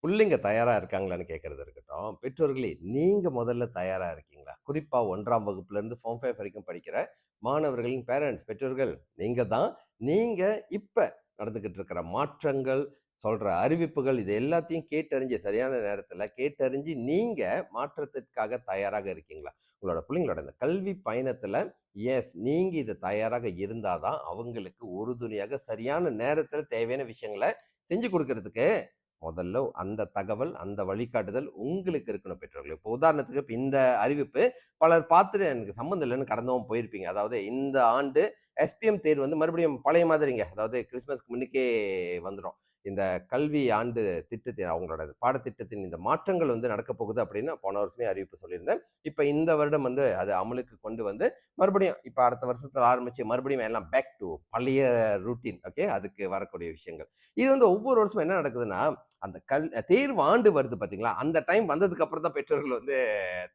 புள்ளைங்க தயாரா இருக்காங்களான்னு கேட்கறது இருக்கட்டும். பெற்றோர்களே, நீங்க முதல்ல தயாரா இருக்கீங்களா? குறிப்பா 1ஆம் வகுப்புலேருந்து ஃபார்ம் 5 வரைக்கும் படிக்கிற மாணவர்களின் பேரண்ட்ஸ், பெற்றோர்கள் நீங்க தான். நீங்க இப்ப நடந்துகிட்டு இருக்கிற மாற்றங்கள், சொல்ற அறிவிப்புகள் இது எல்லாத்தையும் கேட்டறிஞ்சு சரியான நேரத்துல கேட்டறிஞ்சு நீங்க மாற்றத்திற்காக தயாராக இருக்கீங்களா? உங்களோட பிள்ளைங்களோட இந்த கல்வி பயணத்துல நீங்க இது தயாராக இருந்தா தான் அவங்களுக்கு உறுதுணையாக சரியான நேரத்துல தேவையான விஷயங்கள செஞ்சு குடுக்கறதுக்கு முதல்ல அந்த தகவல், அந்த வழிகாட்டுதல் உங்களுக்கு இருக்கணும் பெற்றோர்களே. இப்போ உதாரணத்துக்கு இப்ப இந்த அறிவிப்பு பலர் பார்த்துட்டு எனக்கு சம்மந்தம் இல்லைன்னு கடந்தும் போயிருப்பீங்க. அதாவது இந்த ஆண்டு எஸ்பிஎம் தேர்வு வந்து மறுபடியும் பழைய மாதிரிங்க. அதாவது கிறிஸ்மஸ்க்கு முன்னுக்கே வந்துரும். இந்த கல்வி ஆண்டு திட்டத்தின் அவங்களோட பாடத்திட்டத்தின் இந்த மாற்றங்கள் வந்து நடக்க போகுது அப்படின்னு போன வருஷமே அறிவிப்பு சொல்லியிருந்தேன். இப்ப இந்த வருடம் வந்து அது அமலுக்கு கொண்டு வந்து மறுபடியும் இப்ப அடுத்த வருஷத்துல ஆரம்பிச்சு மறுபடியும் எல்லாம் பேக் டு பழைய ரூட்டீன். ஓகே, அதுக்கு வரக்கூடிய விஷயங்கள். இது வந்து ஒவ்வொரு வருஷமும் என்ன நடக்குதுன்னா, அந்த தேர்வு ஆண்டு வருது பாத்தீங்களா, அந்த டைம் வந்ததுக்கு அப்புறம் தான் பெற்றோர்கள் வந்து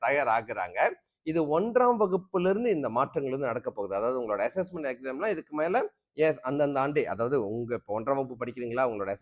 தயாராகுறாங்க. இது 1ஆம் வகுப்புல இருந்து இந்த மாற்றங்கள் வந்து நடக்க போகுது. அதாவது உங்களோட அசஸ்மெண்ட் எக்ஸாம்னா இதுக்கு மேல அந்தந்த ஆண்டே, அதாவது உங்க இப்போ 1ஆம் வகுப்பு படிக்கிறீங்களா, உங்களோட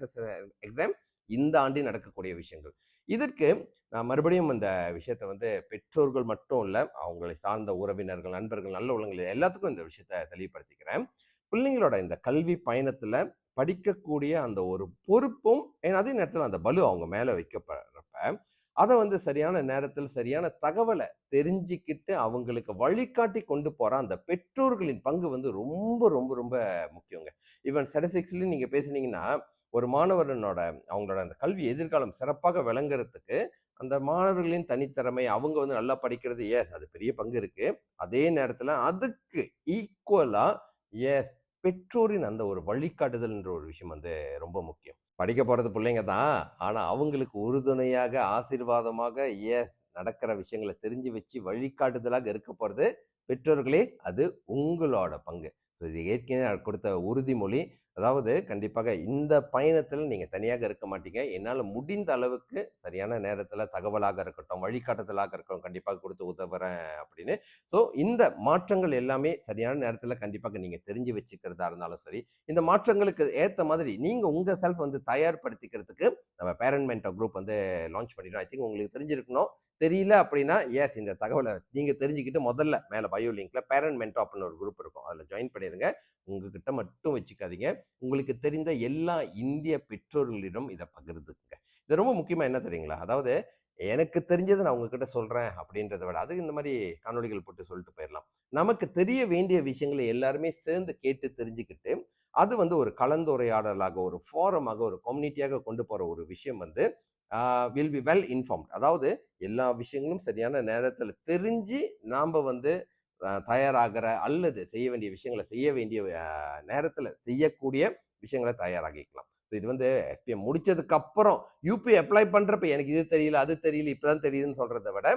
எக்ஸாம் இந்த ஆண்டே நடக்கக்கூடிய விஷயங்கள். இதற்கு நான் மறுபடியும் இந்த விஷயத்த வந்து பெற்றோர்கள் மட்டும் இல்ல, அவங்களை சார்ந்த உறவினர்கள், நண்பர்கள், நல்ல உள்ளங்கள் எல்லாத்துக்கும் இந்த விஷயத்த தெளிவுபடுத்திக்கிறேன். பிள்ளைங்களோட இந்த கல்வி பயணத்துல படிக்கக்கூடிய அந்த ஒரு பொறுப்பும் அதே நேரத்தில் அந்த பலு அவங்க மேல வைக்கப்படுறப்ப அதை வந்து சரியான நேரத்தில் சரியான தகவலை தெரிஞ்சுக்கிட்டு அவங்களுக்கு வழிகாட்டி கொண்டு போற அந்த பெற்றோர்களின் பங்கு வந்து ரொம்ப ரொம்ப ரொம்ப முக்கியங்க. ஈவன் ஸ்டாட்டிஸ்டிக்ஸ்லயும் நீங்க பேசுனீங்கன்னா ஒரு மாணவனோட அவங்களோட அந்த கல்வி எதிர்காலம் சிறப்பாக விளங்குறதுக்கு அந்த மாணவர்களின் தனித்திறமை அவங்க வந்து நல்லா படிக்கிறது அது பெரிய பங்கு இருக்கு. அதே நேரத்துல அதுக்கு ஈக்குவலா எஸ் பெற்றோரின் அந்த ஒரு வழிகாட்டுதல்ன்ற ஒரு விஷயம் வந்து ரொம்ப முக்கியம். படிக்க போறது பிள்ளைங்க தான். ஆனா அவங்களுக்கு உறுதுணையாக, ஆசீர்வாதமாக நடக்கிற விஷயங்கள தெரிஞ்சு வச்சு வழிகாட்டுதலாக இருக்க போறது பெற்றோர்களே. அது உங்களோட பங்கு. ஸோ இது ஏற்கனவே நான் கொடுத்த உறுதிமொழி. அதாவது கண்டிப்பாக இந்த பயணத்துல நீங்க தனியாக இருக்க மாட்டீங்க. என்னால முடிந்த அளவுக்கு சரியான நேரத்துல தகவலாக இருக்கட்டும், வழிகாட்டுதலாக இருக்கட்டும் கண்டிப்பாக கொடுத்து உதவுறேன் அப்படின்னு. ஸோ இந்த மாற்றங்கள் எல்லாமே சரியான நேரத்துல கண்டிப்பாக நீங்க தெரிஞ்சு வச்சுக்கிறதா இருந்தாலும் சரி, இந்த மாற்றங்களுக்கு ஏத்த மாதிரி நீங்க உங்க செல்ஃப் வந்து தயார்படுத்திக்கிறதுக்கு நம்ம பேரண்ட் மென்டர் குரூப் வந்து லான்ச் பண்ணிடுறோம். ஐ திங்க் உங்களுக்கு தெரிஞ்சிருக்கணும். தெரியல அப்படின்னா இந்த தகவலை நீங்க தெரிஞ்சுக்கிட்டு முதல்ல மேல பயோ லிங்க்ல பேரண்ட் மென்டோ அப்படின்னு ஒரு குரூப் இருக்கும், அதுல ஜாயின் பண்ணிருங்க. உங்ககிட்ட மட்டும் வச்சுக்காதீங்க, உங்களுக்கு தெரிந்த எல்லா இந்திய பெற்றோர்களிடம் இதை பகிர்ந்துக்குங்க. இது ரொம்ப முக்கியமா என்ன தெரியுங்களா, அதாவது எனக்கு தெரிஞ்சதை நான் உங்ககிட்ட சொல்றேன் அப்படின்றத விட அது இந்த மாதிரி காணொலிகள் போட்டு சொல்லிட்டு போயிடலாம். நமக்கு தெரிய வேண்டிய விஷயங்களை எல்லாருமே சேர்ந்து கேட்டு தெரிஞ்சுக்கிட்டு அது வந்து ஒரு கலந்துரையாடலாக, ஒரு ஃபோரமாக, ஒரு கம்யூனிட்டியாக கொண்டு போற ஒரு விஷயம் வந்து வில் பி வெல் இன்ஃபார்ம்ட். அதாவது எல்லா விஷயங்களும் சரியான நேரத்தில் தெரிஞ்சு நாம வந்து தயாராகிற அல்லது செய்ய வேண்டிய விஷயங்களை செய்ய வேண்டிய நேரத்தில் செய்யக்கூடிய விஷயங்களை தயாராகிக்கலாம். ஸோ இது வந்து எஸ்பிஎம் முடிச்சதுக்கு அப்புறம் யூபி அப்ளை பண்றப்ப எனக்கு இது தெரியல அது தெரியல இப்பதான் தெரியுதுன்னு சொல்றதை விட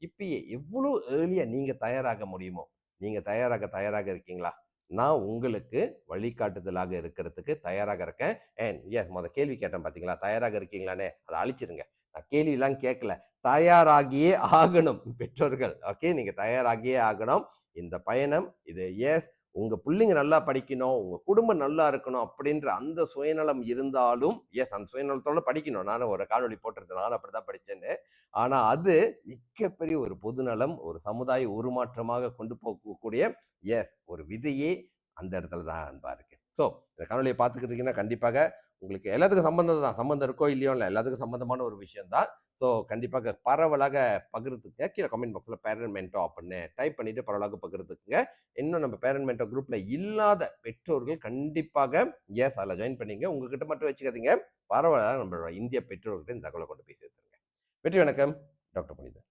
இப்பயே எவ்வளவு ஏர்லியா நீங்க தயாராக முடியுமோ நீங்க தயாராக இருக்கீங்களா? நான் உங்களுக்கு வழிகாட்டுதலாக இருக்கிறதுக்கு தயாராக இருக்கேன். கேள்வி கேட்டேன் பாத்தீங்களா, தயாராக இருக்கீங்களான்னு அதை அழிச்சிருங்க. நான் கேள்வியெல்லாம் கேட்கல, தயாராகியே ஆகணும் பெற்றோர்கள். ஓகே, நீங்க தயாராகியே ஆகணும். இந்த பயணம் இது உங்க பிள்ளைங்க நல்லா படிக்கணும், உங்க குடும்பம் நல்லா இருக்கணும் அப்படின்ற அந்த சுயநலம் இருந்தாலும் அந்த சுயநலத்தோட படிக்கணும். நானும் ஒரு காணொலி போட்டிருந்தேன், நானும் அப்படிதான் படிச்சேன்னு. ஆனா அது மிகப்பெரிய ஒரு பொதுநலம், ஒரு சமுதாய உருமாற்றமாக கொண்டு போகக்கூடிய ஒரு விதையே அந்த இடத்துல தான் அன்பா இருக்கு. ஸோ இந்த காணொலியை பார்த்துக்கிட்டு இருக்கீங்கன்னா கண்டிப்பாக உங்களுக்கு எல்லாத்துக்கும் சம்பந்தம் தான், சம்பந்தம் இருக்கோ இல்லையோ இல்லை, எல்லாத்துக்கும் சம்பந்தமான ஒரு விஷயம் தான். ஸோ கண்டிப்பாக பரவலாக பகிர்ந்துக்குங்க. கீழே கமெண்ட் பாக்ஸில் பேரண்ட் மென்டோ அப்படின்னு டைப் பண்ணிட்டு பரவலாக பகிர்ந்துக்குங்க. இன்னும் நம்ம பேரண்ட் மென்டோ குரூப்ல இல்லாத பெற்றோர்கள் கண்டிப்பாக அதில் ஜாயின் பண்ணிங்க. உங்ககிட்ட மட்டும் வச்சுக்காதீங்க, பரவலாக நம்மளோட இந்திய பெற்றோர்கள் இந்த தகவலை கொண்டு போய் சேர்த்துருங்க. வெற்றி வணக்கம், டாக்டர் புனிதன்.